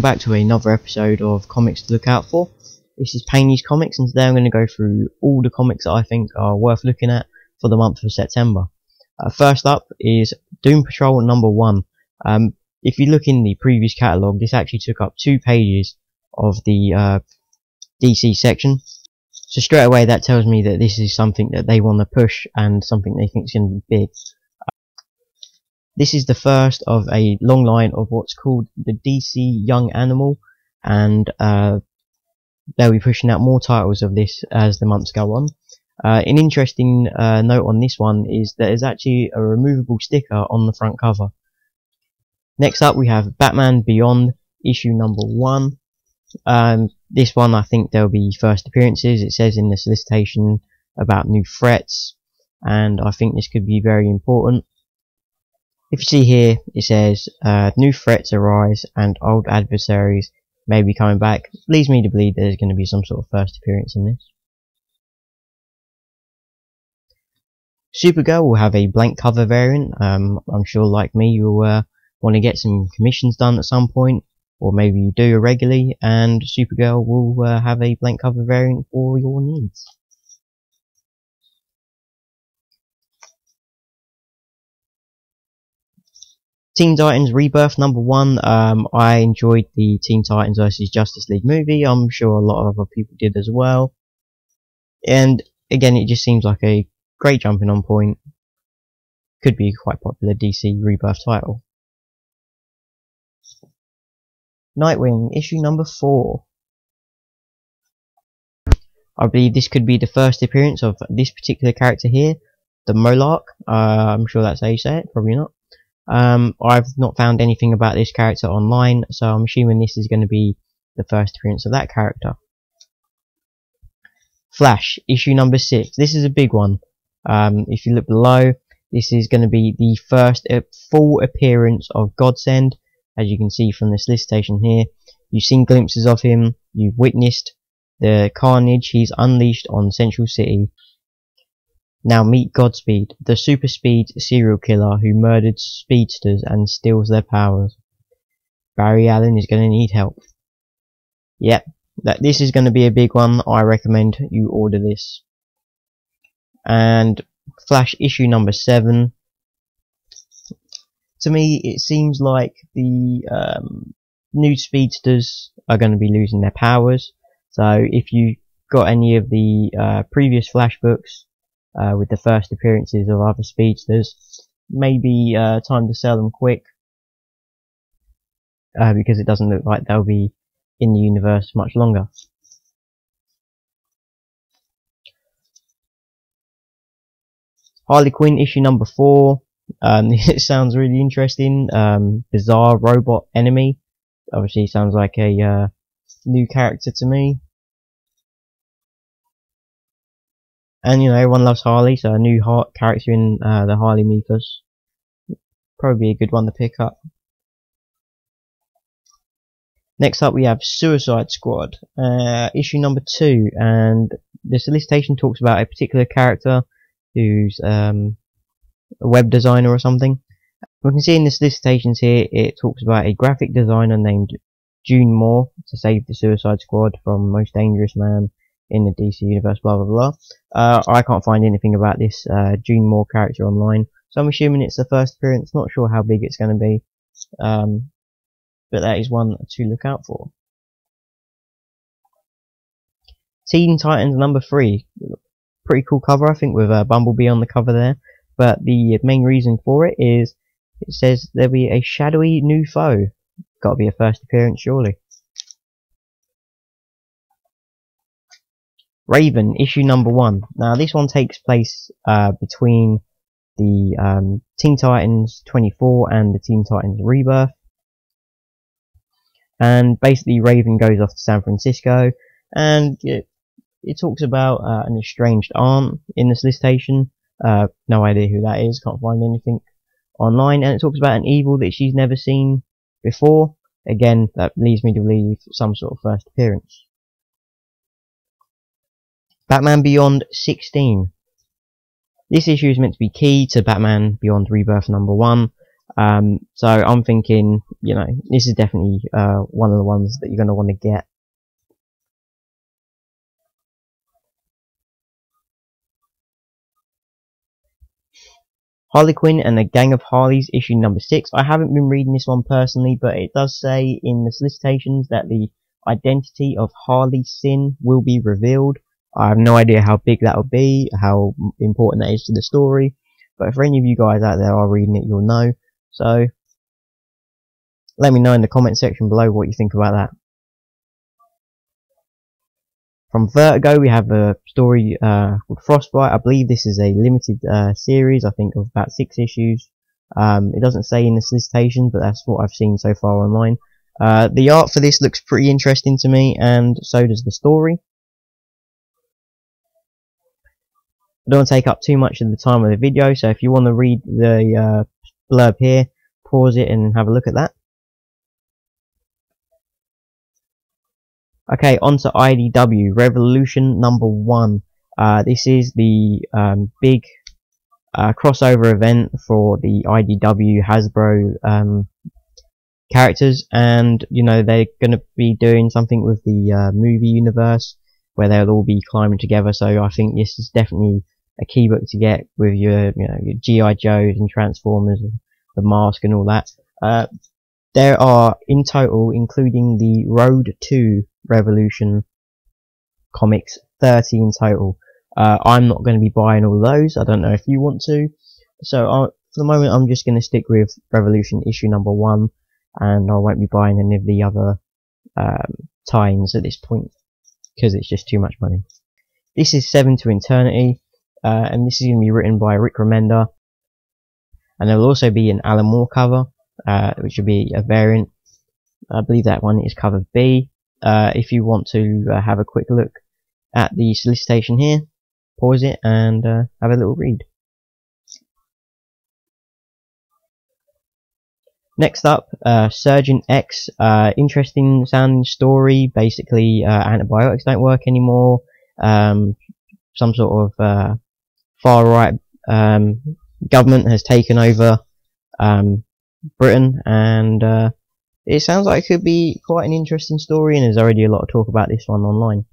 back to another episode of Comics to Look Out For. This is Paine's Comics, and today I'm going to go through all the comics that I think are worth looking at for the month of September. First up is Doom Patrol number 1. If you look in the previous catalogue, this actually took up 2 pages of the DC section. So straight away that tells me that this is something that they want to push and something they think is going to be big. This is the first of a long line of what's called the DC Young Animal, and they'll be pushing out more titles of this as the months go on. An interesting note on this one is that there's actually a removable sticker on the front cover. Next up we have Batman Beyond issue number 1. This one I think there'll be first appearances. It says in the solicitation about new threats, and I think this could be very important. If you see here, it says new threats arise and old adversaries may be coming back. Leads me to believe there's going to be some sort of first appearance in this. Supergirl will have a blank cover variant. I'm sure, like me, you'll want to get some commissions done at some point, or maybe you do irregularly, and Supergirl will have a blank cover variant for your needs. Teen Titans Rebirth number 1. I enjoyed the Teen Titans vs Justice League movie. I'm sure a lot of other people did as well. And again, it just seems like a great jumping on point. Could be a quite popular DC Rebirth title. Nightwing issue number 4. I believe this could be the first appearance of this particular character here, the Monarch. I'm sure that's how you say it, probably not. I've not found anything about this character online, so I'm assuming this is going to be the first appearance of that character. Flash, issue number 6. This is a big one. If you look below, this is going to be the first full appearance of Godsend. As you can see from the solicitation here, you've seen glimpses of him, you've witnessed the carnage he's unleashed on Central City. Now meet Godspeed, the super speed serial killer who murdered speedsters and steals their powers. Barry Allen is going to need help. Yep, this is going to be a big one. I recommend you order this. And Flash issue number 7. To me, it seems like the new speedsters are going to be losing their powers. So if you got any of the previous Flash books, with the first appearances of other speedsters, maybe time to sell them quick, because it doesn't look like they'll be in the universe much longer. Harley Quinn issue number 4. It sounds really interesting. Bizarre robot enemy. Obviously sounds like a new character to me. And you know, everyone loves Harley, so a new character in the Harley mythos, probably a good one to pick up. Next up we have Suicide Squad, issue number 2, and the solicitation talks about a particular character who's a web designer or something. We can see in the solicitations here, it talks about a graphic designer named June Moore to save the Suicide Squad from Most Dangerous Man in the DC universe, blah blah blah. I can't find anything about this June Moore character online, so I'm assuming it's the first appearance. Not sure how big it's going to be, but that is one to look out for. Teen Titans number 3. Pretty cool cover, I think, with Bumblebee on the cover there. But the main reason for it is it says there'll be a shadowy new foe. Got to be a first appearance, surely. Raven, issue number 1. Now this one takes place between the Teen Titans 24 and the Teen Titans Rebirth. And basically Raven goes off to San Francisco, and it talks about an estranged aunt in the solicitation. No idea who that is, can't find anything online. And it talks about an evil that she's never seen before. Again, that leads me to believe some sort of first appearance. Batman Beyond 16. This issue is meant to be key to Batman Beyond Rebirth number 1. So I'm thinking, you know, this is definitely one of the ones that you're going to want to get. Harley Quinn and the Gang of Harleys, issue number 6. I haven't been reading this one personally, but it does say in the solicitations that the identity of Harley Sin will be revealed. I have no idea how big that will be, how important that is to the story, but for any of you guys out there are reading it, you'll know. So let me know in the comment section below what you think about that. From Vertigo, we have a story called Frostbite. I believe this is a limited series, I think of about 6 issues. It doesn't say in the solicitation, but that's what I've seen so far online. The art for this looks pretty interesting to me, and so does the story. I don't want to take up too much of the time of the video, so if you want to read the blurb here, pause it and have a look at that. Okay, on to IDW, Revolution number 1. This is the big crossover event for the IDW Hasbro characters, and you know they're going to be doing something with the movie universe where they'll all be climbing together. So I think this is definitely a key book to get with your, you know, your GI Joes and Transformers and the Mask and all that. There are in total, including the Road to Revolution comics, 30 in total. I'm not going to be buying all those. I don't know if you want to. So for the moment, I'm just going to stick with Revolution issue number 1, and I won't be buying any of the other tie-ins at this point because it's just too much money. This is 7 to Eternity, and this is going to be written by Rick Remender, and there will also be an Alan Moore cover, which will be a variant. I believe that one is cover B. If you want to have a quick look at the solicitation here, pause it and have a little read. Next up, Surgeon X, interesting sounding story. Basically, antibiotics don't work anymore. Some sort of far right government has taken over Britain, and it sounds like it could be quite an interesting story, and there's already a lot of talk about this one online.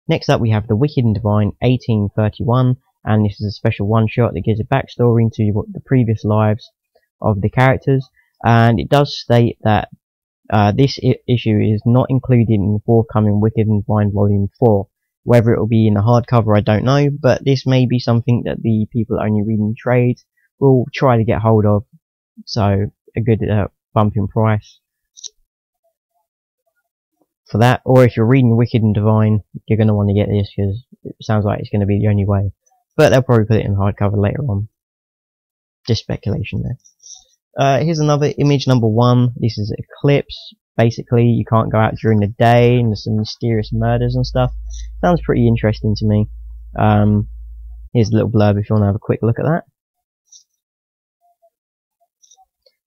Next up we have The Wicked and Divine 1831, and this is a special one-shot that gives a backstory into the previous lives of the characters, and it does state that this issue is not included in the forthcoming Wicked and Divine Volume 4. Whether it will be in the hardcover I don't know, but this may be something that the people only reading trades will try to get hold of, so a good bump in price for that. Or if you're reading Wicked and Divine, you're going to want to get this because it sounds like it's going to be the only way, but they'll probably put it in hardcover later on. Just speculation there. Here's another Image number 1. This is Eclipse. Basically, you can't go out during the day, and there's some mysterious murders and stuff. Sounds pretty interesting to me. Here's a little blurb if you want to have a quick look at that.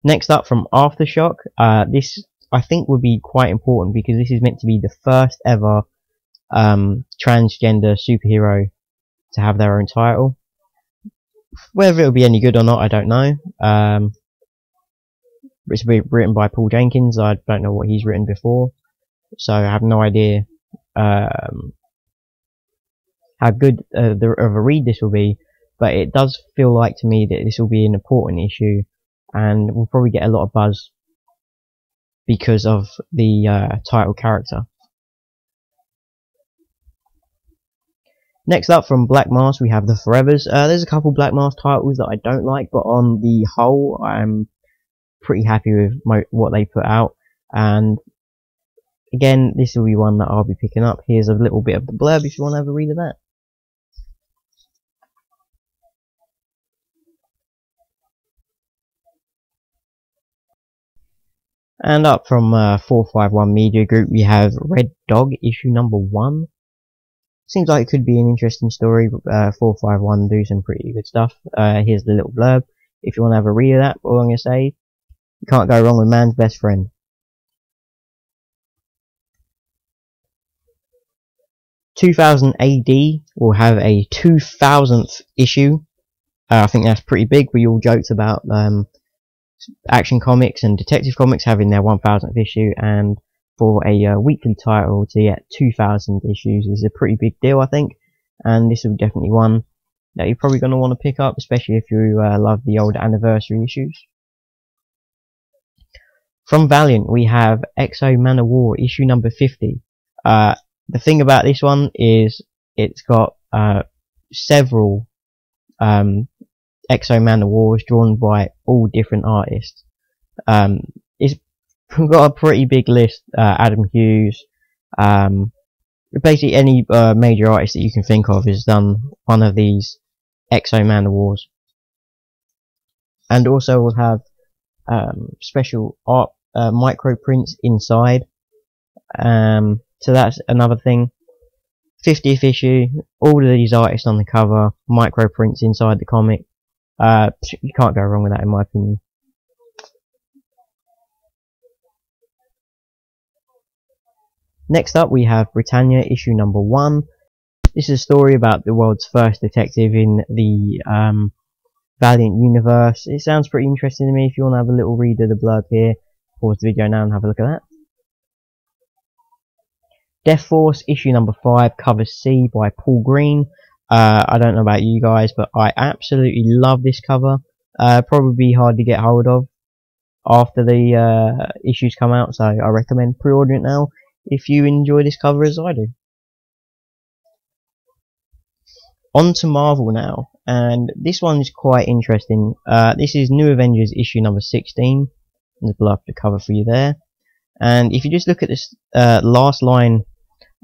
Next up from Aftershock, this I think would be quite important because this is meant to be the first ever transgender superhero to have their own title. Whether it'll be any good or not, I don't know. It's written by Paul Jenkins. I don't know what he's written before, so I have no idea how good of a read this will be, but it does feel like to me that this will be an important issue, and we'll probably get a lot of buzz because of the title character. Next up from Black Mask we have The Forevers. There's a couple Black Mask titles that I don't like, but on the whole I'm pretty happy with what they put out, and again this will be one that I'll be picking up. Here's a little bit of the blurb if you want to have a read of that. And up from 451 Media Group we have Red Dog issue number 1. Seems like it could be an interesting story. 451 do some pretty good stuff. Here's the little blurb if you want to have a read of that. All I'm going to say, you can't go wrong with man's best friend. "2000 AD will have a 2000th issue. I think that's pretty big. We all joked about Action Comics and Detective Comics having their 1000th issue, and for a weekly title to get 2000 issues is a pretty big deal, I think, and this will definitely one that you're probably going to want to pick up, especially if you love the old anniversary issues. From Valiant we have Exo Man of War issue number 50. The thing about this one is it's got several Exo Man of Wars drawn by all different artists. It's got a pretty big list. Adam Hughes, basically any major artist that you can think of has done one of these Exo Man of Wars. And also we'll have special art micro prints inside. So that's another thing. 50th issue, all of these artists on the cover, micro prints inside the comic. You can't go wrong with that, in my opinion. Next up we have Britannia issue number 1. This is a story about the world's first detective in the Valiant universe. It sounds pretty interesting to me. If you want to have a little read of the blurb here, pause the video now and have a look at that. Death Force issue number 5, cover C by Paul Green. I don't know about you guys, but I absolutely love this cover. Probably hard to get hold of after the issues come out, so I recommend pre-ordering it now if you enjoy this cover as I do. On to Marvel now, and this one is quite interesting. This is New Avengers issue number 16. There's a blurb to cover for you there. And if you just look at this last line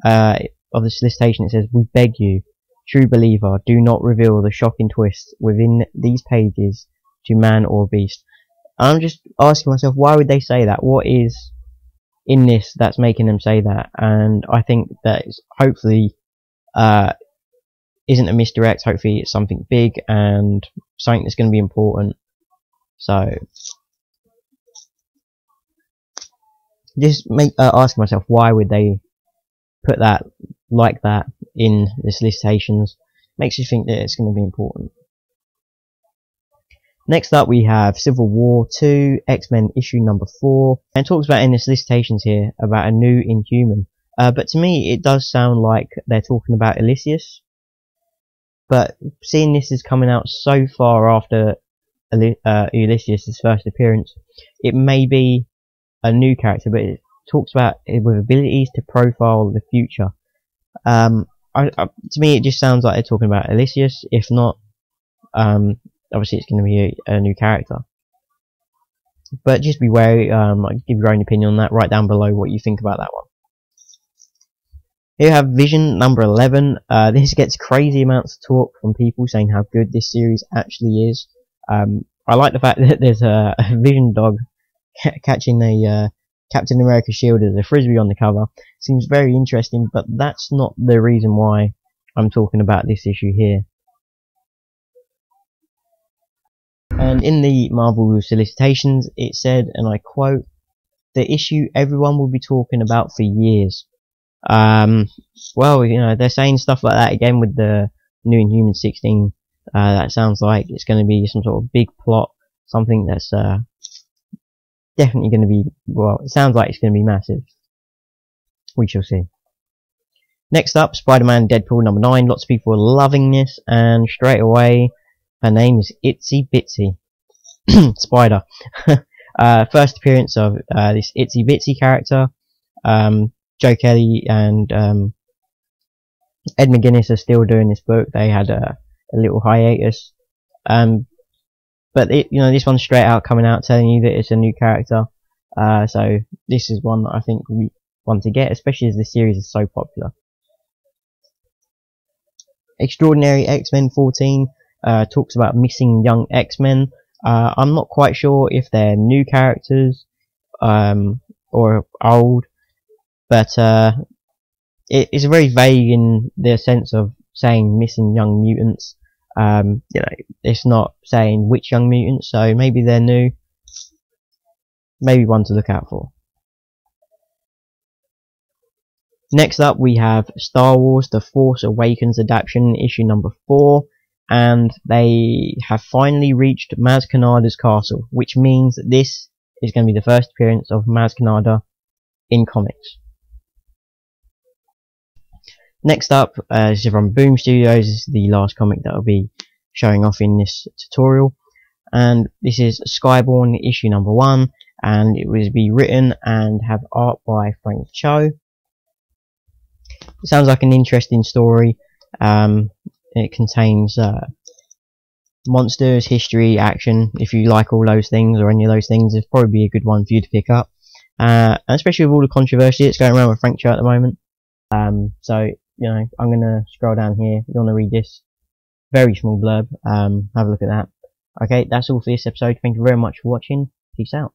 of the solicitation, it says, "We beg you, true believer, do not reveal the shocking twists within these pages to man or beast." I'm just asking myself, why would they say that? What is in this that's making them say that? And I think that it's hopefully isn't a misdirect. Hopefully it's something big and something that's going to be important. So just asking myself, why would they put that like that in the solicitations? Makes you think that it's going to be important. Next up we have Civil War 2 X-Men issue number 4, and it talks about in the solicitations here about a new Inhuman. But to me it does sound like they're talking about Elysius. But seeing this is coming out so far after Elysius' first appearance, it may be a new character, but it talks about it with abilities to profile the future. To me it just sounds like they're talking about Elysius. If not, obviously it's going to be a new character. But just be wary, give your own opinion on that. Write down below what you think about that one. Here we have Vision number 11. This gets crazy amounts of talk from people saying how good this series actually is. I like the fact that there's a Vision dog catching a Captain America shield as a frisbee on the cover. Seems very interesting, but that's not the reason why I'm talking about this issue here. And in the Marvel solicitations it said, and I quote, "The issue everyone will be talking about for years." Well, you know, they're saying stuff like that again with the New Inhuman 16. That sounds like it's going to be some sort of big plot, something that's definitely going to be, well, it sounds like it's going to be massive. We shall see. Next up, Spider-Man Deadpool number 9. Lots of people are loving this, and straight away her name is Itsy Bitsy Spider. First appearance of this Itsy Bitsy character. Joe Kelly and Ed McGuinness are still doing this book. They had a little hiatus, but this one's straight out coming out telling you that it's a new character. So this is one that I think we want to get, especially as the series is so popular. Extraordinary X-Men 14 talks about missing young X-Men. I'm not quite sure if they're new characters or old. But it's very vague in the sense of saying missing young mutants. It's not saying which young mutants, so maybe they're new. Maybe one to look out for. Next up we have Star Wars The Force Awakens adaptation issue number 4, and they have finally reached Maz Kanata's castle, which means that this is going to be the first appearance of Maz Kanata in comics. Next up, this is from Boom Studios. This is the last comic that will be showing off in this tutorial, and this is Skyborn issue number 1, and it will be written and have art by Frank Cho. It sounds like an interesting story. It contains monsters, history, action. If you like all those things or any of those things, it's probably a good one for you to pick up. And especially with all the controversy that's going around with Frank Cho at the moment. So, you know, I'm going to scroll down here. If you want to read this very small blurb, have a look at that. Okay, that's all for this episode. Thank you very much for watching. Peace out.